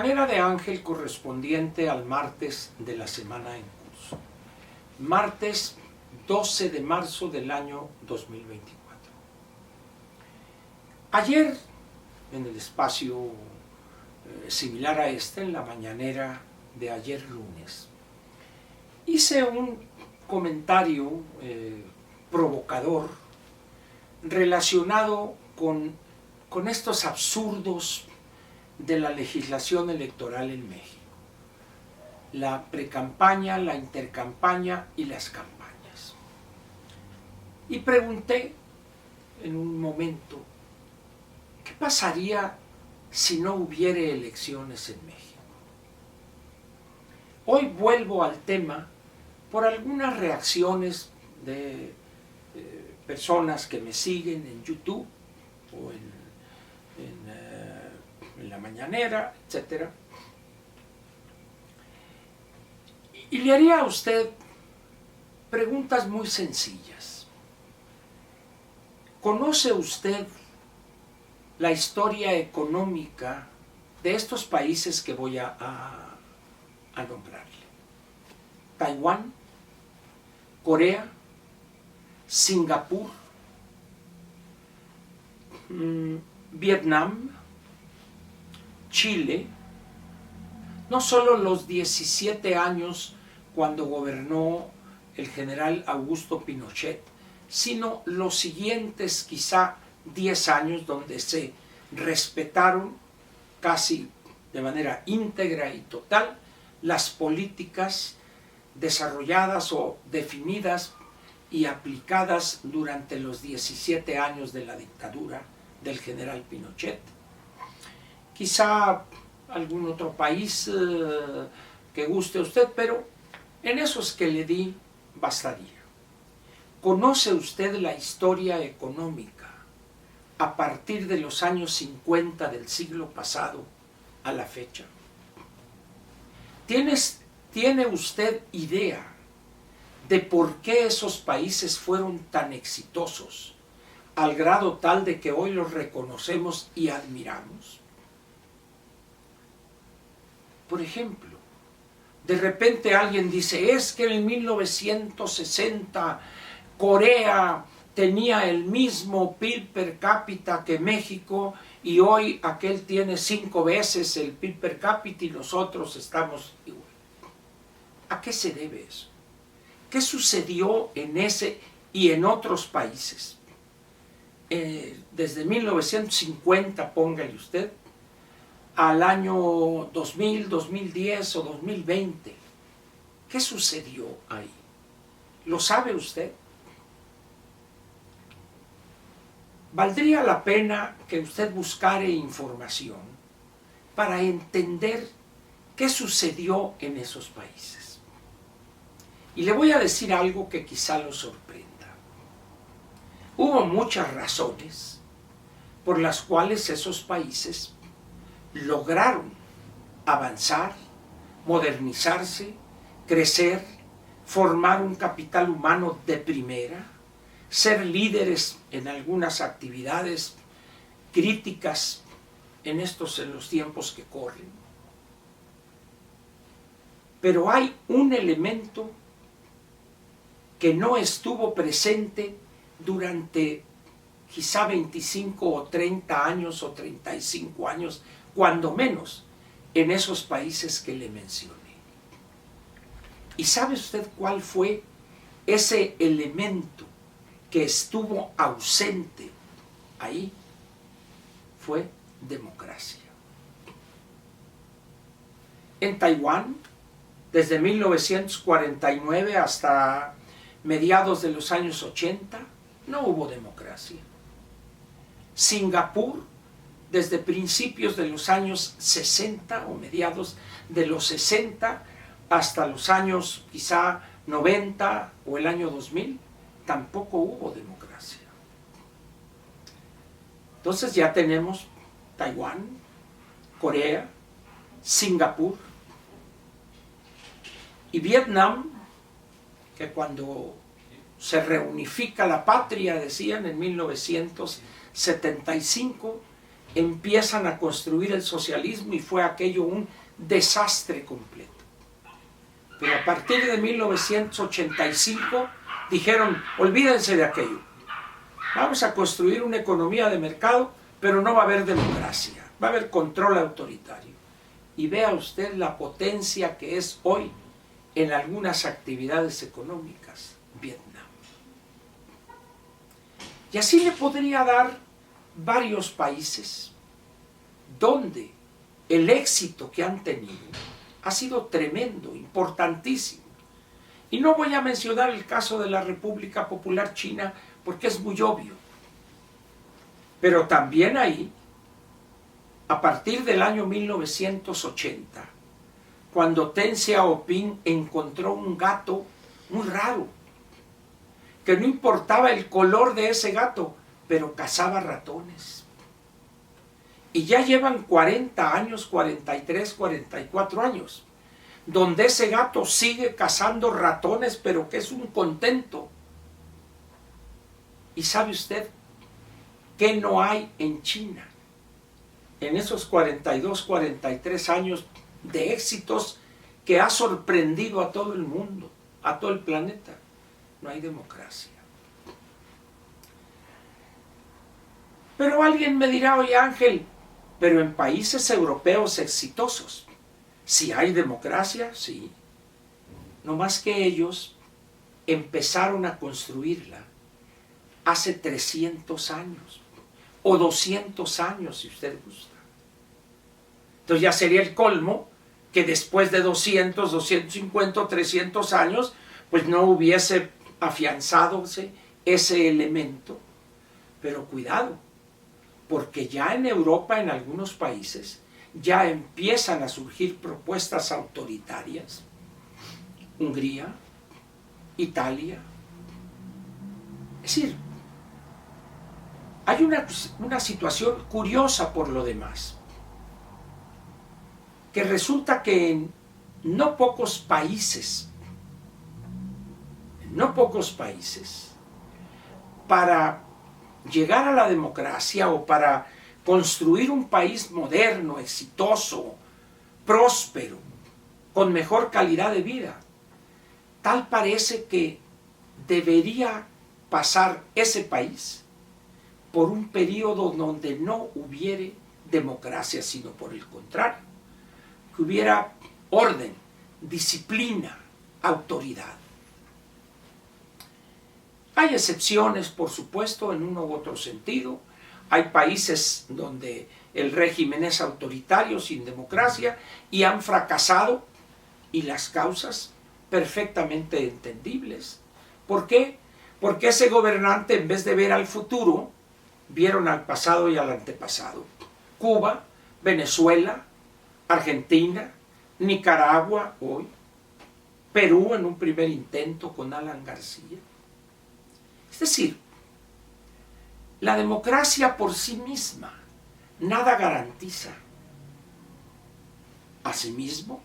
Mañanera de Ángel correspondiente al martes de la semana en curso. Martes 12 de marzo del año 2024. Ayer, en el espacio similar a este, en la mañanera de ayer lunes, hice un comentario provocador relacionado con estos absurdos de la legislación electoral en México. La precampaña, la intercampaña y las campañas. Y pregunté en un momento, ¿qué pasaría si no hubiera elecciones en México? Hoy vuelvo al tema por algunas reacciones de personas que me siguen en YouTube o en la mañanera, etc. Y le haría a usted preguntas muy sencillas. ¿Conoce usted la historia económica de estos países que voy a nombrarle? Taiwán, Corea, Singapur, Vietnam, Chile. No solo los 17 años cuando gobernó el general Augusto Pinochet, sino los siguientes quizá 10 años donde se respetaron casi de manera íntegra y total las políticas desarrolladas o definidas y aplicadas durante los 17 años de la dictadura del general Pinochet. Quizá algún otro país que guste a usted, pero en esos que le di bastaría. ¿Conoce usted la historia económica a partir de los años 50 del siglo pasado a la fecha? ¿Tiene usted idea de por qué esos países fueron tan exitosos al grado tal de que hoy los reconocemos y admiramos? Por ejemplo, de repente alguien dice, es que en 1960 Corea tenía el mismo PIB per cápita que México y hoy aquel tiene 5 veces el PIB per cápita y nosotros estamos igual. ¿A qué se debe eso? ¿Qué sucedió en ese y en otros países? Desde 1950, póngale usted, al año 2000, 2010 o 2020. ¿Qué sucedió ahí? ¿Lo sabe usted? Valdría la pena que usted buscara información para entender qué sucedió en esos países. Y le voy a decir algo que quizá lo sorprenda. Hubo muchas razones por las cuales esos países lograron avanzar, modernizarse, crecer, formar un capital humano de primera, ser líderes en algunas actividades críticas en los tiempos que corren. Pero hay un elemento que no estuvo presente durante quizá 25 o 30 años o 35 años, cuando menos, en esos países que le mencioné. ¿Y sabe usted cuál fue ese elemento que estuvo ausente ahí? Fue democracia. En Taiwán, desde 1949 hasta mediados de los años 80, no hubo democracia. Singapur, desde principios de los años 60 o mediados de los 60 hasta los años quizá 90 o el año 2000, tampoco hubo democracia. Entonces ya tenemos Taiwán, Corea, Singapur y Vietnam, que cuando se reunifica la patria, decían, en 1975, empiezan a construir el socialismo y fue aquello un desastre completo. Pero a partir de 1985 dijeron, olvídense de aquello. Vamos a construir una economía de mercado, pero no va a haber democracia, va a haber control autoritario. Y vea usted la potencia que es hoy en algunas actividades económicas, Vietnam. Y así le podría dar varios países donde el éxito que han tenido ha sido tremendo, importantísimo. Y no voy a mencionar el caso de la República Popular China porque es muy obvio. Pero también ahí, a partir del año 1980, cuando Deng Xiaoping encontró un gato muy raro, que no importaba el color de ese gato, pero cazaba ratones. Y ya llevan 40 años, 43, 44 años, donde ese gato sigue cazando ratones, pero que es un contento. ¿Y sabe usted qué no hay en China? En esos 42, 43 años de éxitos que ha sorprendido a todo el mundo, a todo el planeta. No hay democracia. Pero alguien me dirá, oye Ángel, pero en países europeos exitosos, ¿sí hay democracia? Sí. No más que ellos empezaron a construirla hace 300 años, o 200 años, si usted gusta. Entonces ya sería el colmo que después de 200, 250, 300 años, pues no hubiese afianzadose ese elemento. Pero cuidado, porque ya en Europa, en algunos países, ya empiezan a surgir propuestas autoritarias. Hungría, Italia. Es decir, hay una situación curiosa por lo demás, que resulta que en no pocos países, para llegar a la democracia o para construir un país moderno, exitoso, próspero, con mejor calidad de vida, tal parece que debería pasar ese país por un periodo donde no hubiere democracia, sino por el contrario, que hubiera orden, disciplina, autoridad. Hay excepciones, por supuesto, en uno u otro sentido. Hay países donde el régimen es autoritario, sin democracia, y han fracasado, y las causas perfectamente entendibles. ¿Por qué? Porque ese gobernante, en vez de ver al futuro, vieron al pasado y al antepasado. Cuba, Venezuela, Argentina, Nicaragua hoy, Perú en un primer intento con Alan García. Es decir, la democracia por sí misma nada garantiza. Asimismo,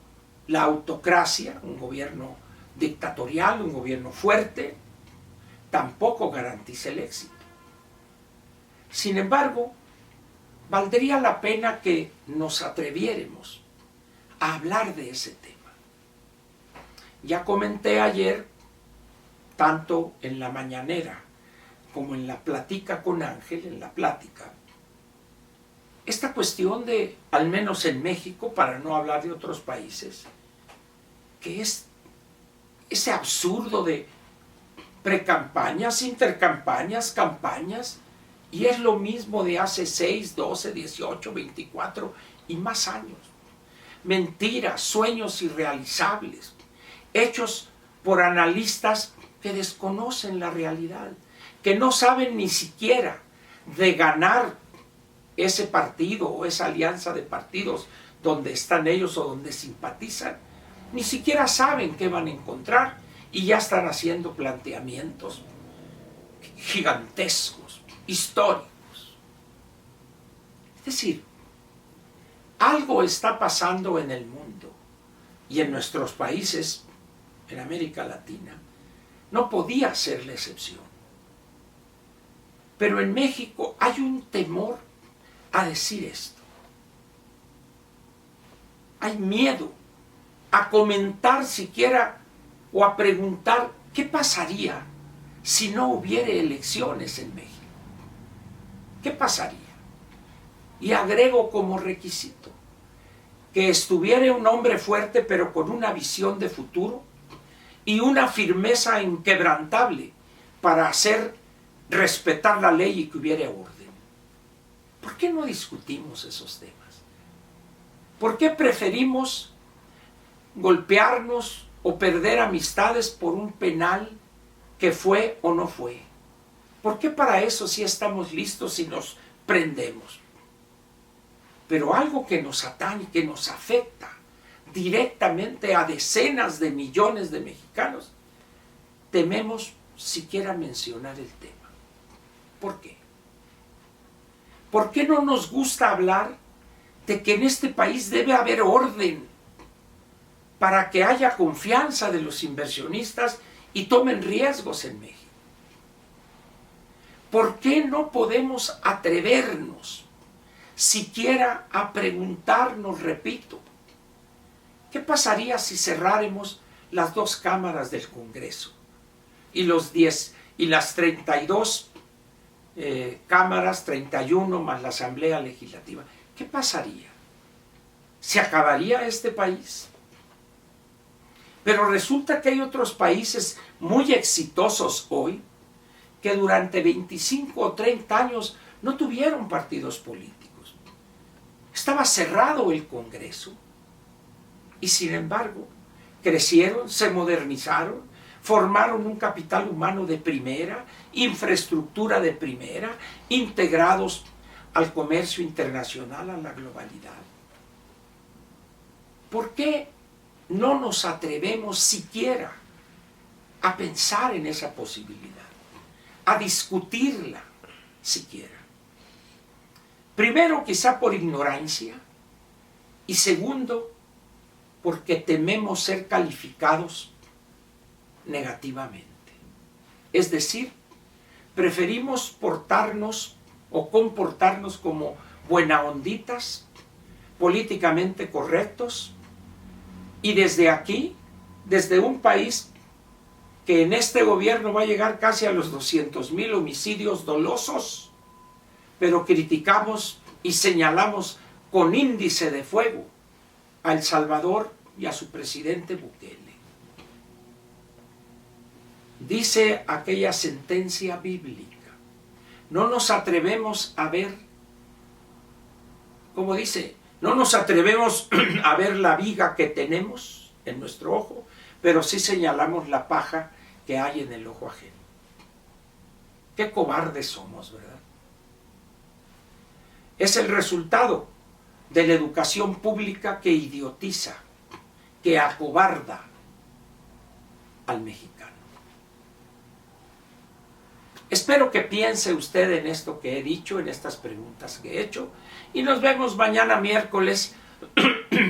la autocracia, un gobierno dictatorial, un gobierno fuerte, tampoco garantiza el éxito. Sin embargo, valdría la pena que nos atreviéramos a hablar de ese tema. Ya comenté ayer, tanto en la mañanera como en la plática con Ángel, esta cuestión de, al menos en México, para no hablar de otros países, que es ese absurdo de precampañas, intercampañas, campañas, y es lo mismo de hace 6, 12, 18, 24 y más años. Mentiras, sueños irrealizables, hechos por analistas que desconocen la realidad, que no saben ni siquiera de ganar ese partido o esa alianza de partidos donde están ellos o donde simpatizan. Ni siquiera saben qué van a encontrar y ya están haciendo planteamientos gigantescos, históricos. Es decir, algo está pasando en el mundo y en nuestros países, en América Latina, no podía ser la excepción. Pero en México hay un temor a decir esto. Hay miedo a comentar siquiera o a preguntar qué pasaría si no hubiera elecciones en México. ¿Qué pasaría? Y agrego como requisito que estuviera un hombre fuerte pero con una visión de futuro y una firmeza inquebrantable para hacer respetar la ley y que hubiera orden. ¿Por qué no discutimos esos temas? ¿Por qué preferimos golpearnos o perder amistades por un penal que fue o no fue? ¿Por qué para eso sí estamos listos y nos prendemos? Pero algo que nos atañe, que nos afecta directamente a decenas de millones de mexicanos, tememos siquiera mencionar el tema. ¿Por qué? ¿Por qué no nos gusta hablar de que en este país debe haber orden para que haya confianza de los inversionistas y tomen riesgos en México? ¿Por qué no podemos atrevernos siquiera a preguntarnos, repito, qué pasaría si cerráramos las dos cámaras del Congreso y las 32 cámaras, 31 más la Asamblea Legislativa? ¿Qué pasaría? ¿Se acabaría este país? Pero resulta que hay otros países muy exitosos hoy que durante 25 o 30 años no tuvieron partidos políticos. Estaba cerrado el Congreso y sin embargo crecieron, se modernizaron, formaron un capital humano de primera, infraestructura de primera, integrados al comercio internacional, a la globalidad. ¿Por qué no nos atrevemos siquiera a pensar en esa posibilidad, a discutirla siquiera? Primero, quizá por ignorancia, y segundo, porque tememos ser calificados negativamente. Es decir, preferimos portarnos o comportarnos como buenaonditas, políticamente correctos, y desde aquí, desde un país que en este gobierno va a llegar casi a los 200,000 homicidios dolosos, pero criticamos y señalamos con índice de fuego a El Salvador y a su presidente Bukele. Dice aquella sentencia bíblica, no nos atrevemos a ver, como dice, no nos atrevemos a ver la viga que tenemos en nuestro ojo, pero sí señalamos la paja que hay en el ojo ajeno. Qué cobardes somos, ¿verdad? Es el resultado de la educación pública que idiotiza, que acobarda al mexicano. Espero que piense usted en esto que he dicho, en estas preguntas que he hecho, y nos vemos mañana miércoles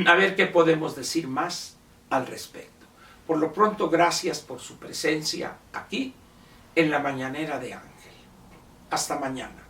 a ver qué podemos decir más al respecto. Por lo pronto, gracias por su presencia aquí en la Mañanera de Ángel. Hasta mañana.